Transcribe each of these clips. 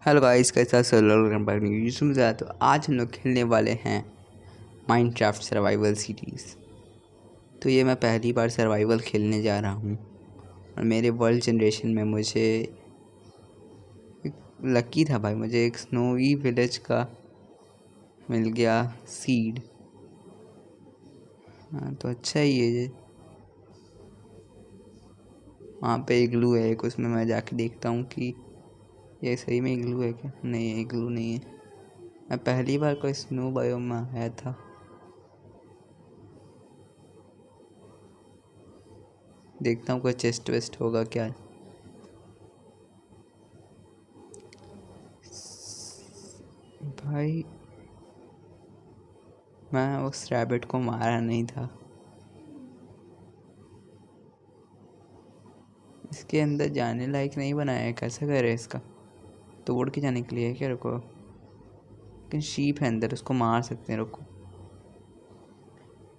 Hello guys, कैसा solar. तो आज हम लोग खेलने वाले हैं माइनक्राफ्ट सर्वाइवल सीरीज़। तो ये मैं पहली बार सर्वाइवल खेलने जा रहा हूँ और मेरे वर्ल्ड जनरेशन में मुझे लकी था भाई, मुझे एक स्नोवी विलेज का मिल गया सीड। हाँ तो अच्छा ही है ये। वहाँ पे इग्लू है एक, उसमें मैं जाके देखता हूँ कि ये सही में इग्लू है क्या। नहीं, इग्लू नहीं है। मैं पहली बार कोई स्नो बायोम में आया था। देखता हूँ कोई चेस्ट वेस्ट होगा क्या। भाई मैं उस रैबिट को मारा नहीं था। इसके अंदर जाने लायक नहीं बनाया है, कैसे करे इसका। तोड़ के जाने के लिए है क्या? रुको, लेकिन शीप है अंदर, उसको मार सकते हैं। रुको,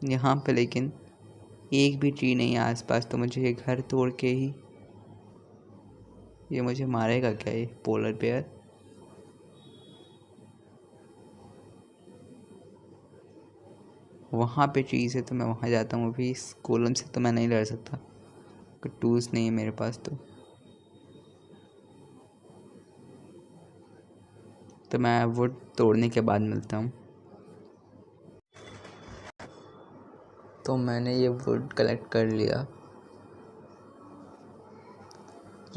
यहाँ पे लेकिन एक भी ट्री नहीं है आसपास, तो मुझे ये घर तोड़ के ही ये मुझे मारेगा क्या, ये पोलर बेयर। वहाँ पे ट्रीज है तो मैं वहाँ जाता हूँ। अभी इस कोलम से तो मैं नहीं लड़ सकता, टूल्स नहीं है मेरे पास। तो मैं वुड तोड़ने के बाद मिलता हूँ। तो मैंने ये वुड कलेक्ट कर लिया।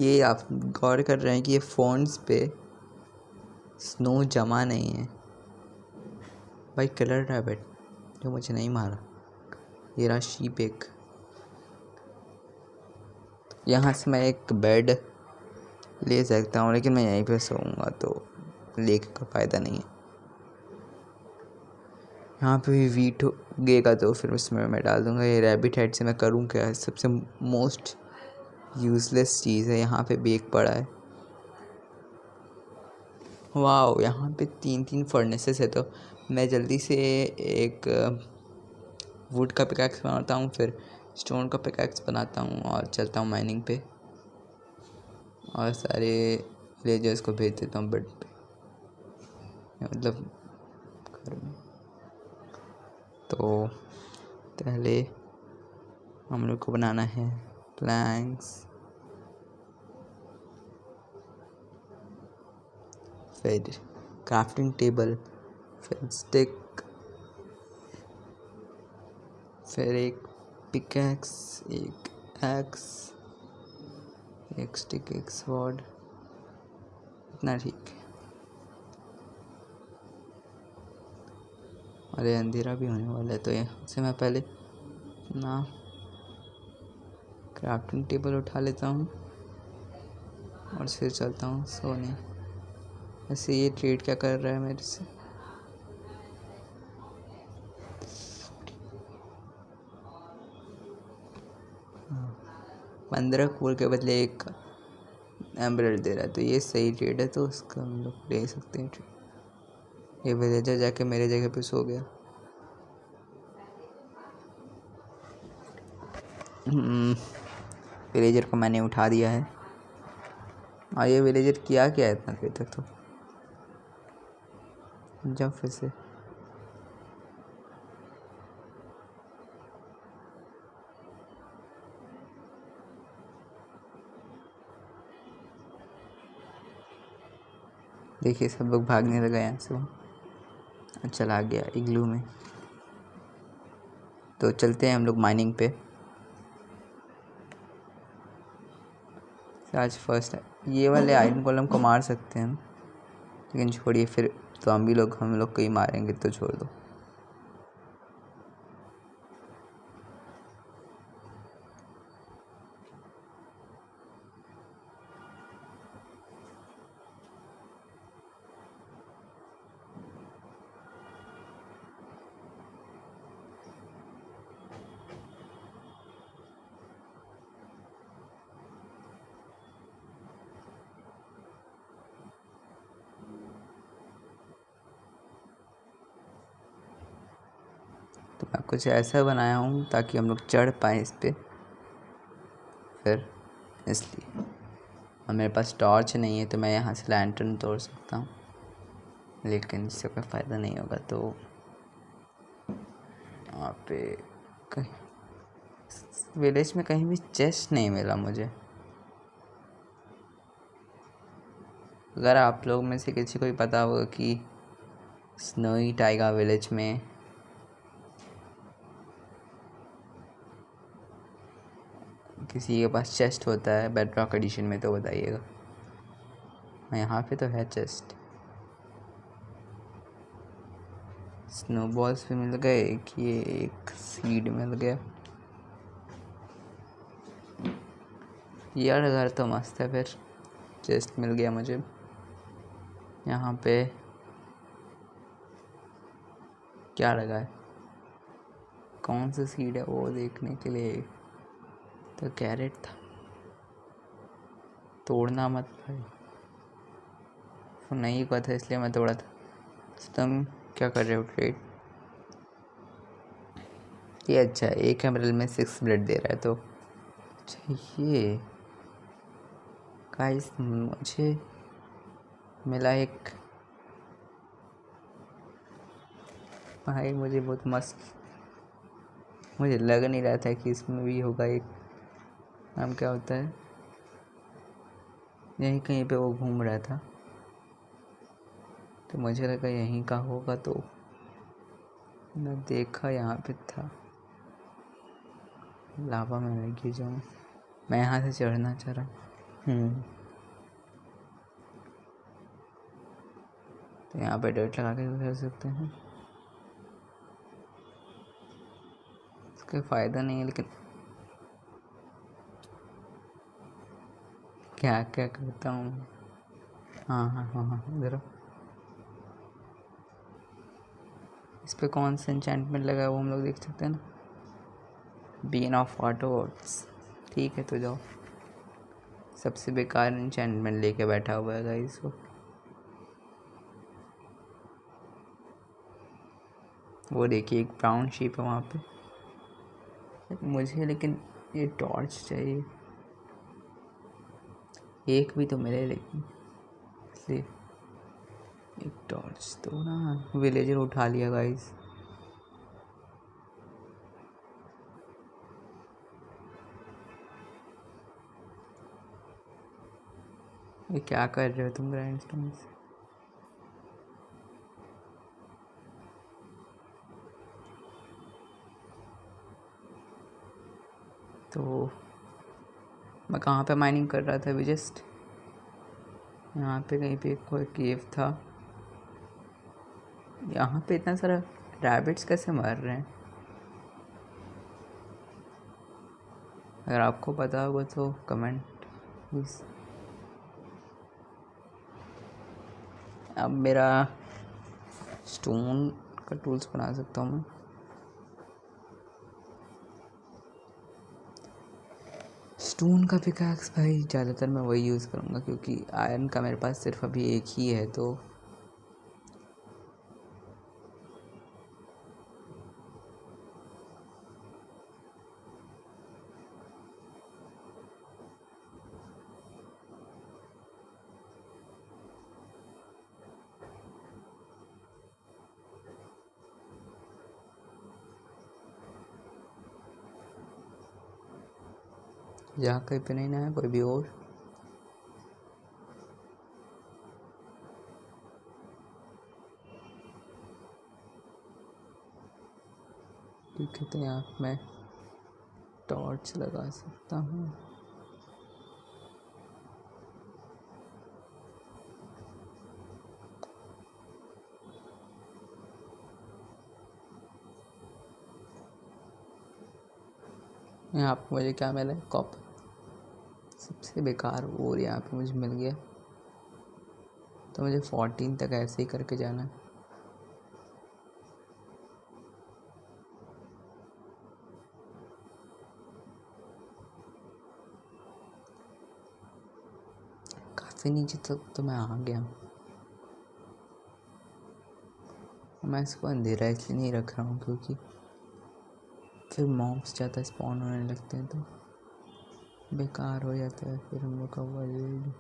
ये आप गौर कर रहे हैं कि ये फ़ॉन्ट्स पे स्नो जमा नहीं है। भाई किलर रैबिट जो मुझे नहीं मारा, ये रहा शीप एक। यहाँ से मैं एक बेड ले सकता हूँ, लेकिन मैं यहीं पे सोऊंगा तो लेके का फ़ायदा नहीं है। यहाँ पे भी वीट उगेगा तो फिर उसमें मैं डाल दूँगा। ये रैबिट हेड से मैं करूँ क्या? सबसे मोस्ट यूज़लेस चीज़ है। यहाँ पे बेक पड़ा है। वाह, यहाँ पे 3-3 फर्नेसेस है। तो मैं जल्दी से एक वुड का पिकैक्स बनाता हूँ, फिर स्टोन का पिकैक्स बनाता हूँ और चलता हूँ माइनिंग पे, और सारे विलेजर्स को भेज देता हूँ बेड पे, मतलब घर में। तो पहले हम लोग को बनाना है प्लैंक्स, फिर क्राफ्टिंग टेबल, फिर स्टिक, फिर एक पिकैक्स, एक एक्स, एक स्टिक, एक स्वॉर्ड। इतना ठीक है। अरे अंधेरा भी होने वाला है, तो यहाँ से मैं पहले ना क्राफ्टिंग टेबल उठा लेता हूँ और फिर चलता हूँ सोने। ऐसे ये ट्रेड क्या कर रहा है मेरे से? हाँ, 15 कोल के बदले एक एम्बरल्ड दे रहा है, तो ये सही ट्रेड है। तो उसका हम लोग ले सकते हैं ट्रेड। ये विलेजर जाके मेरे जगह पे सो गया। विलेजर को मैंने उठा दिया है। और ये विलेजर किया क्या है इतना देर तक? तो जब फिर से देखिए, सब लोग भागने लगा यहाँ से। वो चला गया इग्लू में। तो चलते हैं हम लोग माइनिंग पे। आज फर्स्ट है। ये वाले आयरन कॉलम को मार सकते हैं, लेकिन छोड़िए, फिर तो हम लोग को ही मारेंगे, तो छोड़ दो। तो मैं कुछ ऐसा बनाया हूँ ताकि हम लोग चढ़ पाएँ इस पर, फिर इसलिए और मेरे पास टॉर्च नहीं है तो मैं यहाँ से लैंटर्न तोड़ सकता हूँ, लेकिन इससे कोई फ़ायदा नहीं होगा। तो वहाँ पे कहीं विलेज में कहीं भी चेस्ट नहीं मिला मुझे। अगर आप लोग में से किसी को भी पता होगा कि स्नोई टाइगा विलेज में किसी के पास चेस्ट होता है बेडरॉक एडिशन में तो बताइएगा। यहाँ पे तो है चेस्ट। स्नोबॉल्स भी मिल गए, ये एक सीड मिल गया। यार घर तो मस्त है, फिर चेस्ट मिल गया मुझे। यहाँ पे क्या लगा है, कौन सा सीड है वो देखने के लिए। तो कैरेट था, तोड़ना मत भाई। वो नहीं हुआ था इसलिए मैं तोड़ा था। तो तुम क्या कर रहे हो ट्रेड? ये अच्छा है, एक एमरल्ड में 6 ब्लड दे रहा है तो अच्छा। ये गाइस मुझे मिला एक, भाई मुझे बहुत मस्त, मुझे लग नहीं रहा था कि इसमें भी होगा एक, नाम क्या होता है, यहीं कहीं पे वो घूम रहा था तो मुझे लगा यहीं का होगा, तो मैं देखा यहाँ पे था। लावा में मैं गिर जाऊँ, मैं यहाँ से चढ़ना चाह रहा हूँ। तो यहाँ पे डर्ट लगा के कर सकते हैं, इसका फ़ायदा नहीं है, लेकिन क्या क्या करता हूँ। हाँ हाँ हाँ हाँ, इधर इस पे कौन सा एन्चेंटमेंट लगा है वो हम लोग देख सकते हैं ना। बीन ऑफ ऑटोवर्ड्स, ठीक है तो जाओ। सबसे बेकार एन्चेंटमेंट लेके बैठा हुआ है गाइस वो देखिए एक ब्राउन शीप है वहाँ पे मुझे, लेकिन ये टॉर्च चाहिए, एक भी तो मिले, लेकिन इसलिए एक टॉर्च तो ना विलेजर उठा लिया गाइस। ये क्या कर रहे हो तुम ग्राइंडस्टोन से? तो मैं कहाँ पे माइनिंग कर रहा था अभी जस्ट, यहाँ पे कहीं पे कोई केव था। यहाँ पे इतना सारा रैबिट्स कैसे मर रहे हैं? अगर आपको पता होगा तो कमेंट प्लीज़। अब मेरा स्टोन का टूल्स बना सकता हूँ मैं। स्टोन का पिकैक्स भाई ज़्यादातर मैं वही यूज़ करूँगा, क्योंकि आयरन का मेरे पास सिर्फ अभी एक ही है। तो यहाँ कहीं पे नहीं ना है कोई भी और। ठीक है, तो यहाँ मैं टॉर्च लगा सकता हूँ। यहाँ पे मुझे क्या मिला है, कॉपर, सबसे बेकार और यहाँ पे मुझे मिल गया। तो मुझे 14 तक ऐसे ही करके जाना है। काफ़ी नीचे तक तो मैं आ गया हूँ। मैं इसको अंधेरा इसलिए नहीं रख रहा हूँ क्योंकि फिर मॉब्स ज़्यादा स्पॉन होने लगते हैं। तो बेकार हो जाता है फिर हम लोग का वर्ल्ड।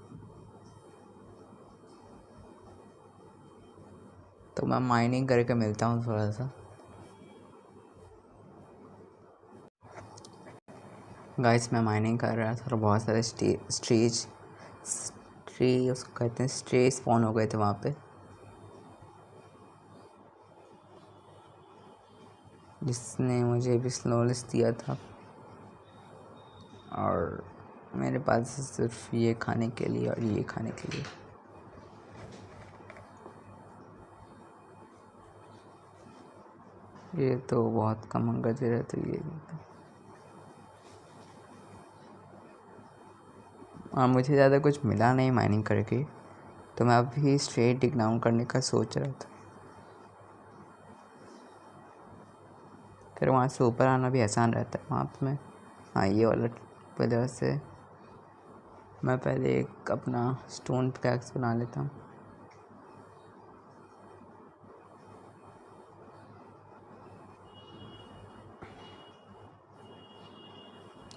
तो मैं माइनिंग करके मिलता हूँ थोड़ा सा। गाइस मैं माइनिंग कर रहा था और बहुत सारे स्ट्री उसको कहते हैं स्ट्रे स्पॉन हो गए थे वहाँ पे, जिसने मुझे भी स्लोनेस दिया था। और मेरे पास सिर्फ ये खाने के लिए और ये खाने के लिए। ये तो बहुत कम अंगद दे रहे तो ये। और मुझे ज़्यादा कुछ मिला नहीं माइनिंग करके, तो मैं अभी स्ट्रेट डिग डाउन करने का सोच रहा था। फिर वहाँ से ऊपर आना भी आसान रहता है वहाँ पे। मैं हाँ ये वाला वजह से मैं पहले एक अपना स्टोन पिकैक्स बना लेता हूँ।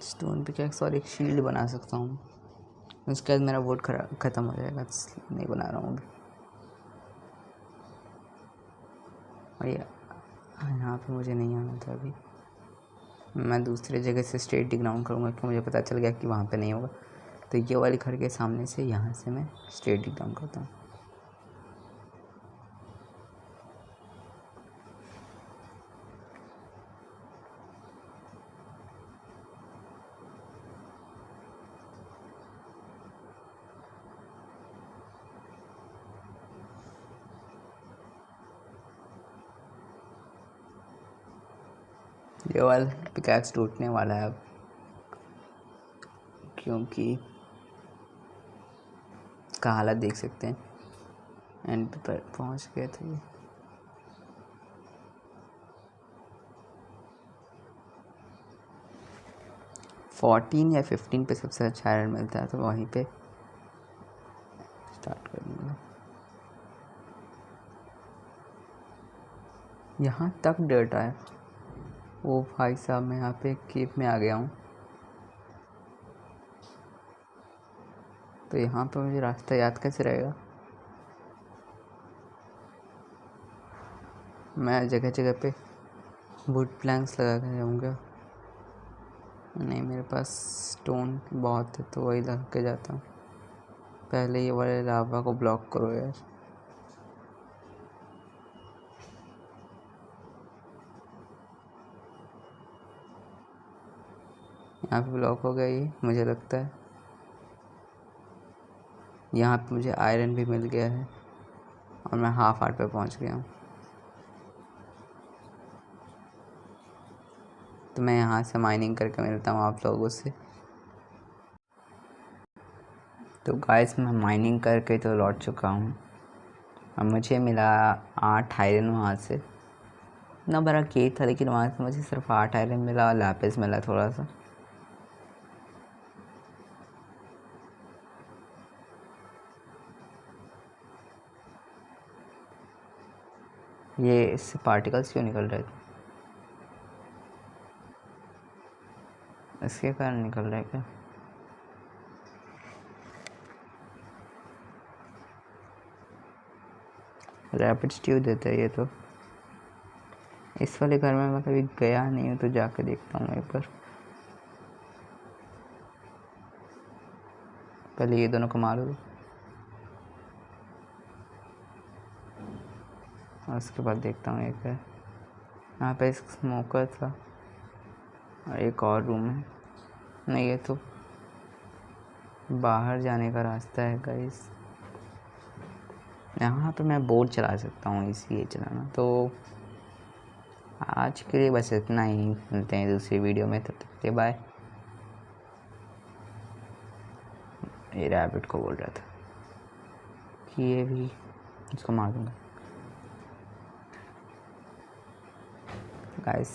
स्टोन पिकैक्स और एक शील्ड बना सकता हूँ। उसके बाद मेरा वोट ख़त्म हो जाएगा, इसलिए नहीं बना रहा हूँ अभी। और ये यहाँ पे मुझे नहीं आना था अभी। मैं दूसरे जगह से स्ट्रेट डिग डाउन करूँगा कि मुझे पता चल गया कि वहाँ पे नहीं होगा। तो ये वाली घर के सामने से यहाँ से मैं स्ट्रेट डिग डाउन करता हूँ। ये वाला पिकैक्स टूटने वाला है अब, क्योंकि इसका हालत देख सकते हैं। एंड पर पहुँच गए थे ये। फोर्टीन या 15 पे सबसे अच्छा आयरन मिलता है, तो वहीं पे स्टार्ट कर दूँगा। यहाँ तक डर्ट आया। ओ भाई साहब, मैं यहाँ पे केव में आ गया हूँ। तो यहाँ पे मुझे रास्ता याद कैसे रहेगा? मैं जगह जगह पे वुड प्लैंक्स लगा कर जाऊँगा। नहीं, मेरे पास स्टोन बहुत है तो वही लगा के जाता हूँ। पहले ये वाले लावा को ब्लॉक करो यार। यहाँ पे ब्लॉक हो गया ये, मुझे लगता है। यहाँ पे मुझे आयरन भी मिल गया है और मैं हाफ आर्ट पे पहुँच गया हूँ। तो मैं यहाँ से माइनिंग करके मिलता हूँ आप लोगों से। तो गाइस मैं माइनिंग करके तो लौट चुका हूँ और मुझे मिला 8 आयरन वहाँ से। इतना बड़ा केक था लेकिन वहाँ से मुझे सिर्फ 8 आयरन मिला और लैपिस मिला थोड़ा सा। ये इससे पार्टिकल्स क्यों निकल रहे थे? इसके कारण निकल रहा है क्या? रैपिड स्ट्यू देता है ये तो। इस वाले घर में मैं कभी गया नहीं हूँ, तो जाके देखता हूँ एक बार। पहले ये दोनों को मारो और उसके बाद देखता हूँ एक है। यहाँ पे एक स्मोकर था और एक और रूम है। नहीं, ये तो बाहर जाने का रास्ता है गाइस। यहाँ पे मैं बोट चला सकता हूँ, इसलिए चलाना। तो आज के लिए बस इतना ही। मिलते हैं दूसरी वीडियो में, तब तक के बाय। ये रैबिट को बोल रहा था कि ये भी इसको मार दूँगा गाइस।